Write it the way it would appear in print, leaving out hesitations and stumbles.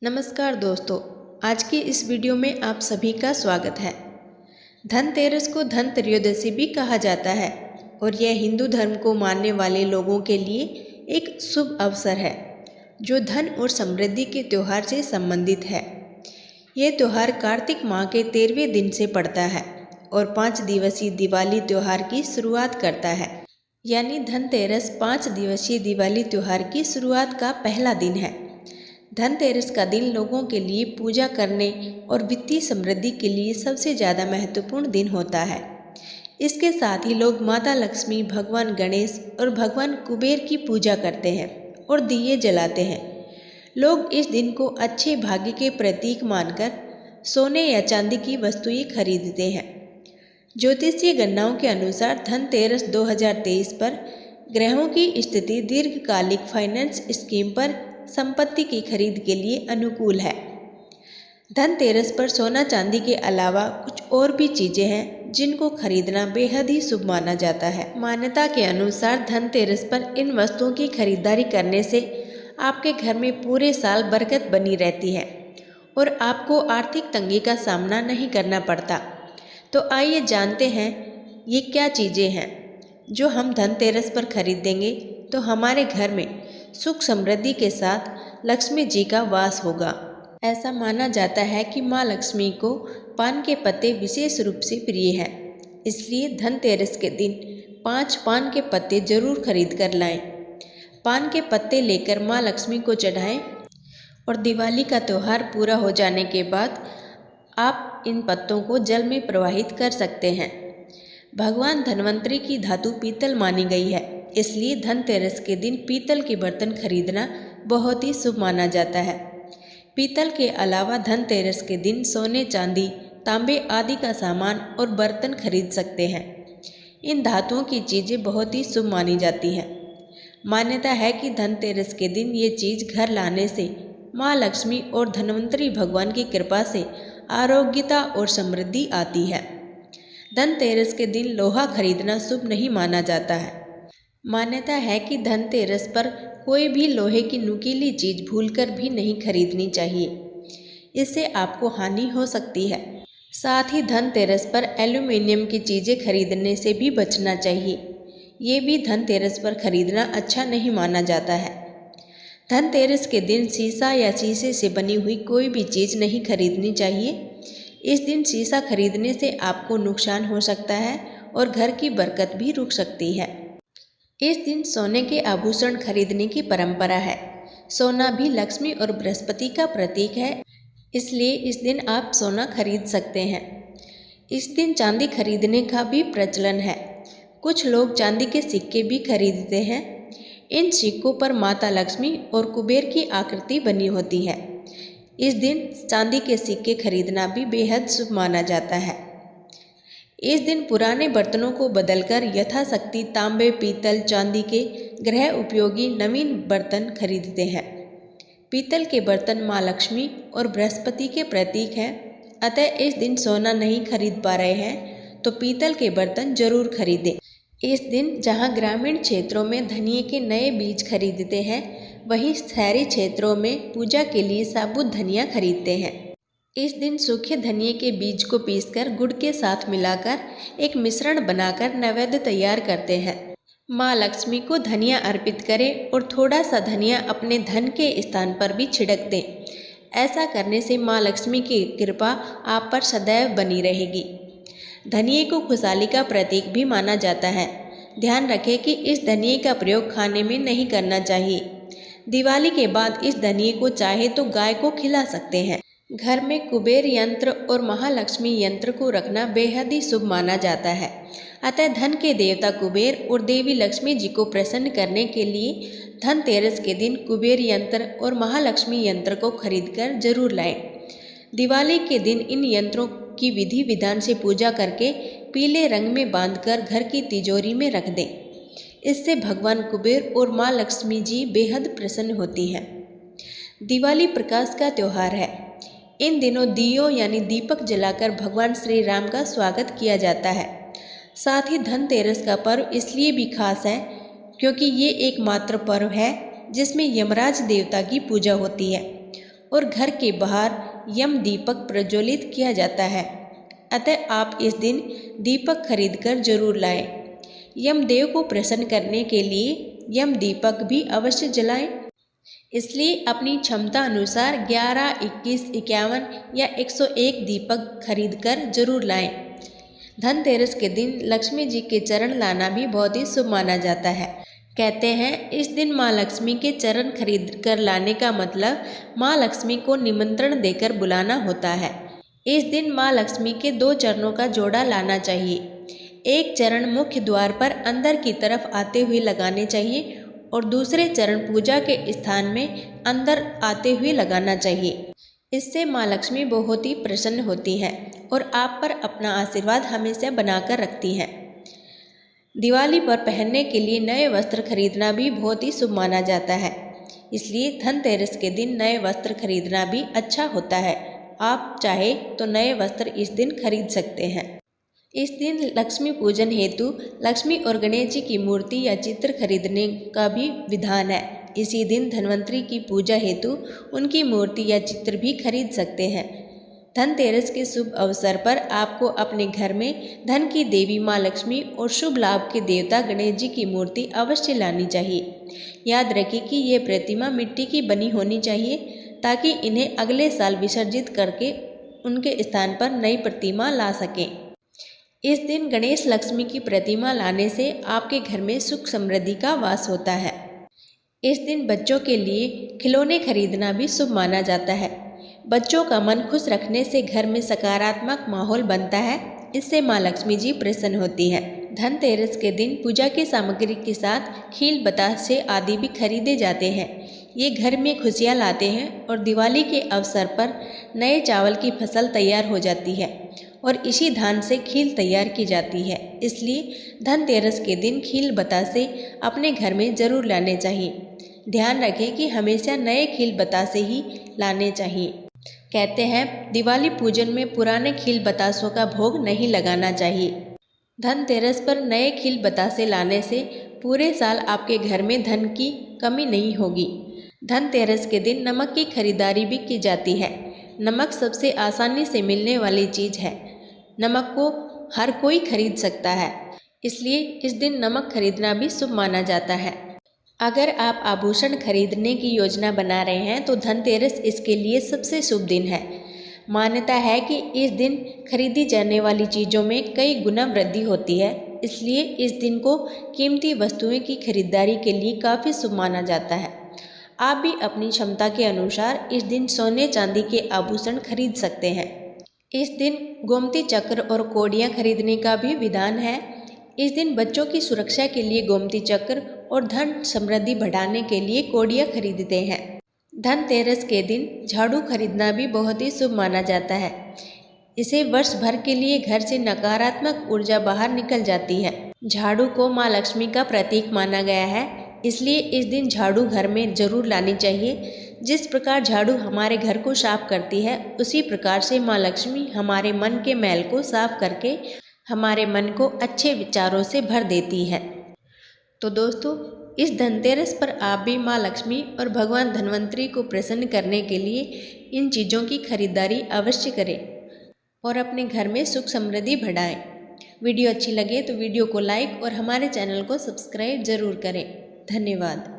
नमस्कार दोस्तों, आज की इस वीडियो में आप सभी का स्वागत है। धनतेरस को धन त्रयोदशी भी कहा जाता है और यह हिंदू धर्म को मानने वाले लोगों के लिए एक शुभ अवसर है जो धन और समृद्धि के त्यौहार से संबंधित है। यह त्यौहार कार्तिक माह के 13वें दिन से पड़ता है और 5 दिवसीय दिवाली त्यौहार की शुरुआत करता है। यानी धनतेरस 5 दिवसीय दिवाली त्यौहार की शुरुआत का पहला दिन है। धनतेरस का दिन लोगों के लिए पूजा करने और वित्तीय समृद्धि के लिए सबसे ज़्यादा महत्वपूर्ण दिन होता है। इसके साथ ही लोग माता लक्ष्मी, भगवान गणेश और भगवान कुबेर की पूजा करते हैं और दिए जलाते हैं। लोग इस दिन को अच्छे भाग्य के प्रतीक मानकर सोने या चांदी की वस्तुएं खरीदते हैं। ज्योतिषीय गणनाओं के अनुसार धनतेरस 2023 पर ग्रहों की स्थिति दीर्घकालिक फाइनेंस स्कीम पर संपत्ति की खरीद के लिए अनुकूल है। धनतेरस पर सोना चांदी के अलावा कुछ और भी चीजें हैं जिनको खरीदना बेहद ही शुभ माना जाता है। मान्यता के अनुसार धनतेरस पर इन वस्तुओं की खरीदारी करने से आपके घर में पूरे साल बरकत बनी रहती है और आपको आर्थिक तंगी का सामना नहीं करना पड़ता। तो आइए जानते हैं ये क्या चीजें हैं जो हम धनतेरस पर खरीदेंगे तो हमारे घर में सुख समृद्धि के साथ लक्ष्मी जी का वास होगा। ऐसा माना जाता है कि माँ लक्ष्मी को पान के पत्ते विशेष रूप से प्रिय हैं, इसलिए धनतेरस के दिन 5 पान के पत्ते जरूर खरीद कर लाएं। पान के पत्ते लेकर माँ लक्ष्मी को चढ़ाएं और दिवाली का त्यौहार पूरा हो जाने के बाद आप इन पत्तों को जल में प्रवाहित कर सकते हैं। भगवान धन्वंतरी की धातु पीतल मानी गई है, इसलिए धनतेरस के दिन पीतल के बर्तन खरीदना बहुत ही शुभ माना जाता है। पीतल के अलावा धनतेरस के दिन सोने, चांदी, तांबे आदि का सामान और बर्तन खरीद सकते हैं। इन धातुओं की चीज़ें बहुत ही शुभ मानी जाती हैं। मान्यता है कि धनतेरस के दिन ये चीज़ घर लाने से माँ लक्ष्मी और धन्वंतरी भगवान की कृपा से आरोग्यता और समृद्धि आती है। धनतेरस के दिन लोहा खरीदना शुभ नहीं माना जाता है। मान्यता है कि धनतेरस पर कोई भी लोहे की नुकीली चीज भूलकर भी नहीं खरीदनी चाहिए, इससे आपको हानि हो सकती है। साथ ही धनतेरस पर एल्यूमिनियम की चीज़ें खरीदने से भी बचना चाहिए, ये भी धनतेरस पर खरीदना अच्छा नहीं माना जाता है। धनतेरस के दिन शीशा या शीशे से बनी हुई कोई भी चीज़ नहीं खरीदनी चाहिए। इस दिन शीशा खरीदने से आपको नुकसान हो सकता है और घर की बरकत भी रुक सकती है। इस दिन सोने के आभूषण खरीदने की परंपरा है। सोना भी लक्ष्मी और बृहस्पति का प्रतीक है, इसलिए इस दिन आप सोना खरीद सकते हैं। इस दिन चांदी खरीदने का भी प्रचलन है। कुछ लोग चांदी के सिक्के भी खरीदते हैं। इन सिक्कों पर माता लक्ष्मी और कुबेर की आकृति बनी होती है। इस दिन चांदी के सिक्के खरीदना भी बेहद शुभ माना जाता है। इस दिन पुराने बर्तनों को बदलकर यथाशक्ति तांबे, पीतल, चांदी के गृह उपयोगी नवीन बर्तन खरीदते हैं। पीतल के बर्तन माँ लक्ष्मी और बृहस्पति के प्रतीक हैं, अतः इस दिन सोना नहीं खरीद पा रहे हैं तो पीतल के बर्तन जरूर खरीदें। इस दिन जहाँ ग्रामीण क्षेत्रों में धनिये के नए बीज खरीदते हैं, वहीं शहरी क्षेत्रों में पूजा के लिए साबुत धनिया खरीदते हैं। इस दिन सूखे धनिये के बीज को पीसकर गुड़ के साथ मिलाकर एक मिश्रण बनाकर नैवेद्य तैयार करते हैं। माँ लक्ष्मी को धनिया अर्पित करें और थोड़ा सा धनिया अपने धन के स्थान पर भी छिड़क दें। ऐसा करने से माँ लक्ष्मी की कृपा आप पर सदैव बनी रहेगी। धनिये को खुशहाली का प्रतीक भी माना जाता है। ध्यान रखें कि इस धनिये का प्रयोग खाने में नहीं करना चाहिए। दिवाली के बाद इस धनिये को चाहे तो गाय को खिला सकते हैं। घर में कुबेर यंत्र और महालक्ष्मी यंत्र को रखना बेहद ही शुभ माना जाता है, अतः धन के देवता कुबेर और देवी लक्ष्मी जी को प्रसन्न करने के लिए धनतेरस के दिन कुबेर यंत्र और महालक्ष्मी यंत्र को खरीदकर जरूर लाएं। दिवाली के दिन इन यंत्रों की विधि विधान से पूजा करके पीले रंग में बांधकर घर की तिजोरी में रख दें। इससे भगवान कुबेर और माँ लक्ष्मी जी बेहद प्रसन्न होती हैं। दिवाली प्रकाश का त्यौहार है। इन दिनों दियों यानी दीपक जलाकर भगवान श्री राम का स्वागत किया जाता है। साथ ही धनतेरस का पर्व इसलिए भी खास है क्योंकि ये एकमात्र पर्व है जिसमें यमराज देवता की पूजा होती है और घर के बाहर यम दीपक प्रज्वलित किया जाता है। अतः आप इस दिन दीपक खरीदकर जरूर लाएं। यमदेव को प्रसन्न करने के लिए यम दीपक भी अवश्य जलाएं। इसलिए अपनी क्षमता अनुसार 11, 21, 51 या 101 दीपक खरीदकर जरूर लाएं। धनतेरस के दिन लक्ष्मी जी के चरण लाना भी बहुत ही शुभ माना जाता है। कहते हैं इस दिन माँ लक्ष्मी के चरण खरीद कर लाने का मतलब माँ लक्ष्मी को निमंत्रण देकर बुलाना होता है। इस दिन माँ लक्ष्मी के 2 चरणों का जोड़ा लाना चाहिए। एक चरण मुख्य द्वार पर अंदर की तरफ आते हुए लगाने चाहिए और दूसरे चरण पूजा के स्थान में अंदर आते हुए लगाना चाहिए। इससे माँ लक्ष्मी बहुत ही प्रसन्न होती हैं और आप पर अपना आशीर्वाद हमेशा बनाकर रखती हैं। दिवाली पर पहनने के लिए नए वस्त्र खरीदना भी बहुत ही शुभ माना जाता है। इसलिए धनतेरस के दिन नए वस्त्र खरीदना भी अच्छा होता है। आप चाहे तो नए वस्त्र इस दिन खरीद सकते हैं। इस दिन लक्ष्मी पूजन हेतु लक्ष्मी और गणेश जी की मूर्ति या चित्र खरीदने का भी विधान है। इसी दिन धन्वंतरी की पूजा हेतु उनकी मूर्ति या चित्र भी खरीद सकते हैं। धनतेरस के शुभ अवसर पर आपको अपने घर में धन की देवी माँ लक्ष्मी और शुभ लाभ के देवता गणेश जी की मूर्ति अवश्य लानी चाहिए। याद रखें कि ये प्रतिमा मिट्टी की बनी होनी चाहिए ताकि इन्हें अगले साल विसर्जित करके उनके स्थान पर नई प्रतिमा ला सकें। इस दिन गणेश लक्ष्मी की प्रतिमा लाने से आपके घर में सुख समृद्धि का वास होता है। इस दिन बच्चों के लिए खिलौने खरीदना भी शुभ माना जाता है। बच्चों का मन खुश रखने से घर में सकारात्मक माहौल बनता है। इससे माँ लक्ष्मी जी प्रसन्न होती है। धनतेरस के दिन पूजा की सामग्री के साथ खील, बतासे आदि भी खरीदे जाते हैं। ये घर में खुशियाँ लाते हैं और दिवाली के अवसर पर नए चावल की फसल तैयार हो जाती है और इसी धान से खील तैयार की जाती है। इसलिए धनतेरस के दिन खील, बतासे अपने घर में जरूर लाने चाहिए। ध्यान रखें कि हमेशा नए खील, बतासे ही लाने चाहिए। कहते हैं दिवाली पूजन में पुराने खील बतासों का भोग नहीं लगाना चाहिए। धनतेरस पर नए खील बतासे लाने से पूरे साल आपके घर में धन की कमी नहीं होगी। धनतेरस के दिन नमक की खरीदारी भी की जाती है। नमक सबसे आसानी से मिलने वाली चीज़ है। नमक को हर कोई खरीद सकता है, इसलिए इस दिन नमक खरीदना भी शुभ माना जाता है। अगर आप आभूषण खरीदने की योजना बना रहे हैं तो धनतेरस इसके लिए सबसे शुभ दिन है। मान्यता है कि इस दिन खरीदी जाने वाली चीज़ों में कई गुना वृद्धि होती है, इसलिए इस दिन को कीमती वस्तुओं की खरीदारी के लिए काफ़ी शुभ माना जाता है। आप भी अपनी क्षमता के अनुसार इस दिन सोने चांदी के आभूषण खरीद सकते हैं। इस दिन गोमती चक्र और कोड़ियाँ खरीदने का भी विधान है। इस दिन बच्चों की सुरक्षा के लिए गोमती चक्र और धन समृद्धि बढ़ाने के लिए कोड़ियाँ खरीदते हैं। धनतेरस के दिन झाड़ू खरीदना भी बहुत ही शुभ माना जाता है। इसे वर्ष भर के लिए घर से नकारात्मक ऊर्जा बाहर निकल जाती है। झाड़ू को माँ लक्ष्मी का प्रतीक माना गया है, इसलिए इस दिन झाड़ू घर में जरूर लानी चाहिए। जिस प्रकार झाड़ू हमारे घर को साफ करती है, उसी प्रकार से माँ लक्ष्मी हमारे मन के मैल को साफ करके हमारे मन को अच्छे विचारों से भर देती है। तो दोस्तों, इस धनतेरस पर आप भी माँ लक्ष्मी और भगवान धन्वंतरी को प्रसन्न करने के लिए इन चीज़ों की खरीदारी अवश्य करें और अपने घर में सुख समृद्धि बढ़ाएं। वीडियो अच्छी लगे तो वीडियो को लाइक और हमारे चैनल को सब्सक्राइब जरूर करें। धन्यवाद।